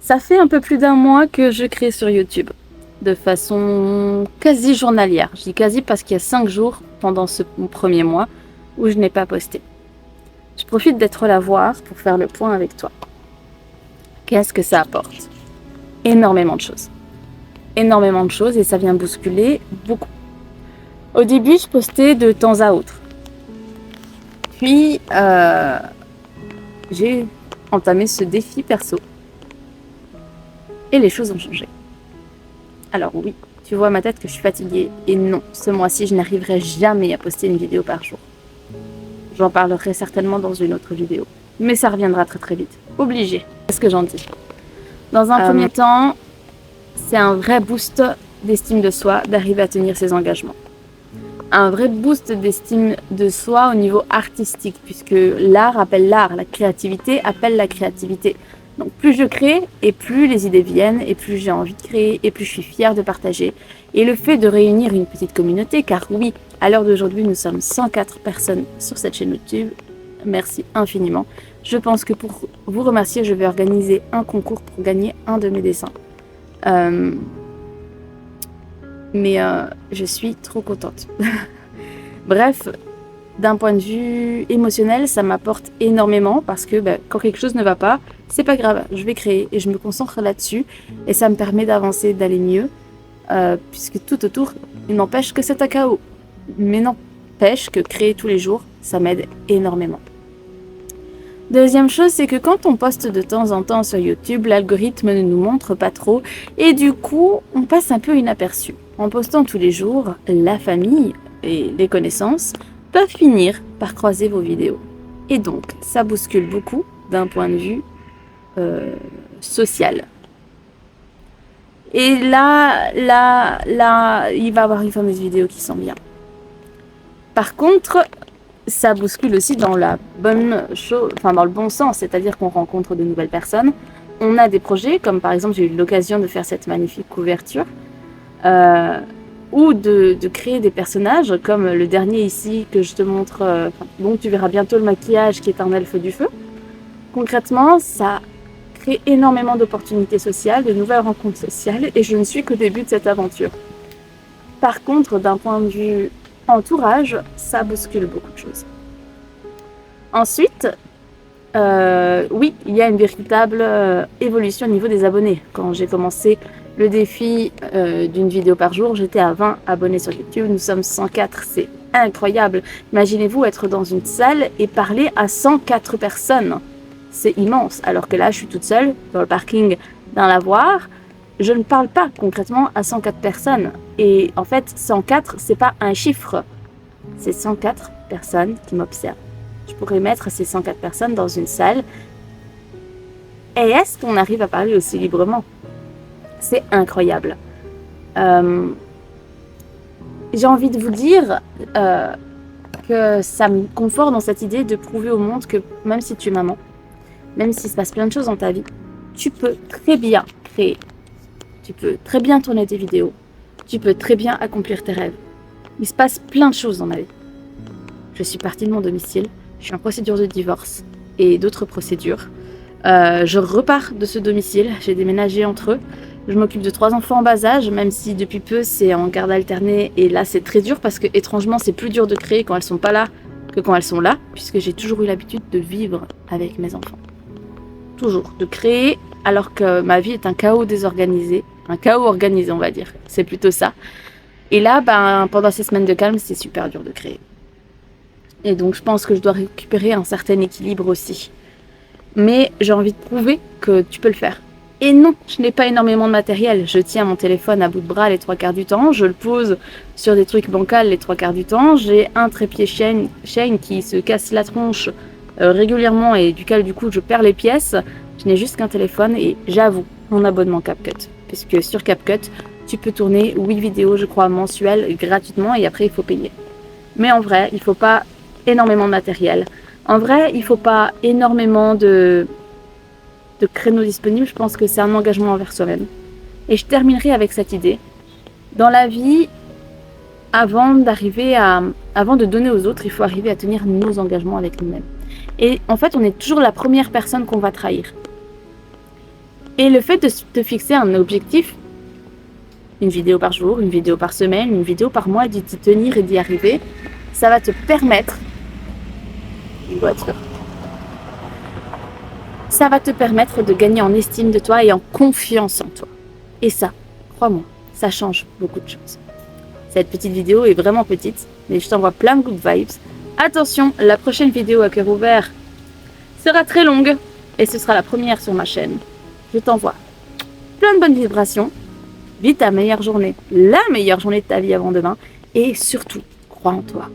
Ça fait un peu plus d'un mois que je crée sur YouTube, de façon quasi journalière. Je dis quasi parce qu'il y a 5 jours pendant ce premier mois où je n'ai pas posté. Je profite d'être là voir pour faire le point avec toi. Qu'est-ce que ça apporte? Énormément de choses. Énormément de choses et ça vient bousculer beaucoup. Au début, je postais de temps à autre. Puis, j'ai entamé ce défi perso. Et les choses ont changé. Alors oui, tu vois à ma tête que je suis fatiguée. Et non, ce mois-ci, je n'arriverai jamais à poster une vidéo par jour. J'en parlerai certainement dans une autre vidéo. Mais ça reviendra très très vite. Obligé. Qu'est-ce que j'en dis? Dans un premier temps, c'est un vrai boost d'estime de soi d'arriver à tenir ses engagements. Un vrai boost d'estime de soi au niveau artistique, puisque l'art appelle l'art, la créativité appelle la créativité. Donc plus je crée, et plus les idées viennent, et plus j'ai envie de créer, et plus je suis fière de partager. Et le fait de réunir une petite communauté, car oui, à l'heure d'aujourd'hui, nous sommes 104 personnes sur cette chaîne YouTube. Merci infiniment. Je pense que pour vous remercier, je vais organiser un concours pour gagner un de mes dessins. Mais je suis trop contente. Bref, d'un point de vue émotionnel, ça m'apporte énormément parce que quand quelque chose ne va pas, c'est pas grave, je vais créer et je me concentre là-dessus et ça me permet d'avancer, d'aller mieux, puisque tout autour, il n'empêche que c'est un chaos. Mais n'empêche que créer tous les jours, ça m'aide énormément. Deuxième chose, c'est que quand on poste de temps en temps sur YouTube, l'algorithme ne nous montre pas trop et du coup, on passe un peu inaperçu. En postant tous les jours, la famille et les connaissances peuvent finir par croiser vos vidéos. Et donc, ça bouscule beaucoup d'un point de vue social. Et là, il va y avoir une fameuse vidéo qui sent bien. Par contre, ça bouscule aussi dans la bonne chose, enfin dans le bon sens, c'est-à-dire qu'on rencontre de nouvelles personnes. On a des projets, comme par exemple, j'ai eu l'occasion de faire cette magnifique couverture, ou de créer des personnages, comme le dernier ici que je te montre, dont tu verras bientôt le maquillage, qui est un elfe du feu. Concrètement, ça crée énormément d'opportunités sociales, de nouvelles rencontres sociales, et je ne suis qu'au début de cette aventure. Par contre, d'un point de vue entourage, ça bouscule beaucoup de choses. Ensuite, oui, il y a une véritable évolution au niveau des abonnés. Quand j'ai commencé le défi d'une vidéo par jour, j'étais à 20 abonnés sur YouTube. Nous sommes 104, c'est incroyable. Imaginez-vous être dans une salle et parler à 104 personnes. C'est immense. Alors que là, je suis toute seule dans le parking d'un lavoir. Je ne parle pas concrètement à 104 personnes. Et en fait, 104, c'est pas un chiffre. C'est 104 personnes qui m'observent. Je pourrais mettre ces 104 personnes dans une salle. Et est-ce qu'on arrive à parler aussi librement? C'est incroyable. J'ai envie de vous dire que ça me conforte dans cette idée de prouver au monde que même si tu es maman, même s'il se passe plein de choses dans ta vie, tu peux très bien créer. Tu peux très bien tourner tes vidéos. Tu peux très bien accomplir tes rêves. Il se passe plein de choses dans ma vie. Je suis partie de mon domicile. Je suis en procédure de divorce et d'autres procédures. Je repars de ce domicile. J'ai déménagé entre eux. Je m'occupe de 3 enfants en bas âge, même si depuis peu c'est en garde alternée. Et là c'est très dur parce que étrangement c'est plus dur de créer quand elles sont pas là que quand elles sont là, puisque j'ai toujours eu l'habitude de vivre avec mes enfants. Toujours. De créer alors que ma vie est un chaos désorganisé. Un chaos organisé, on va dire. C'est plutôt ça. Et là, pendant ces semaines de calme, c'est super dur de créer. Et donc, je pense que je dois récupérer un certain équilibre aussi. Mais j'ai envie de prouver que tu peux le faire. Et non, je n'ai pas énormément de matériel. Je tiens mon téléphone à bout de bras les 3/4 du temps. Je le pose sur des trucs bancals les 3/4 du temps. J'ai un trépied chaîne qui se casse la tronche régulièrement et duquel du coup je perds les pièces. Je n'ai juste qu'un téléphone et j'avoue mon abonnement CapCut. Puisque sur CapCut, tu peux tourner 8 vidéos, je crois, mensuelles gratuitement et après il faut payer. Mais en vrai, il ne faut pas énormément de matériel. En vrai, il ne faut pas énormément de créneaux disponibles. Je pense que c'est un engagement envers soi-même. Et je terminerai avec cette idée. Dans la vie, avant de donner aux autres, il faut arriver à tenir nos engagements avec nous-mêmes. Et en fait, on est toujours la première personne qu'on va trahir. Et le fait de te fixer un objectif, une vidéo par jour, une vidéo par semaine, une vidéo par mois, d'y tenir et d'y arriver, ça va te permettre, une voiture, ça va te permettre de gagner en estime de toi et en confiance en toi. Et ça, crois-moi, ça change beaucoup de choses. Cette petite vidéo est vraiment petite, mais je t'envoie plein de good vibes. Attention, la prochaine vidéo à cœur ouvert sera très longue et ce sera la première sur ma chaîne. Je t'envoie plein de bonnes vibrations. Vis ta meilleure journée, la meilleure journée de ta vie avant demain et surtout, crois en toi.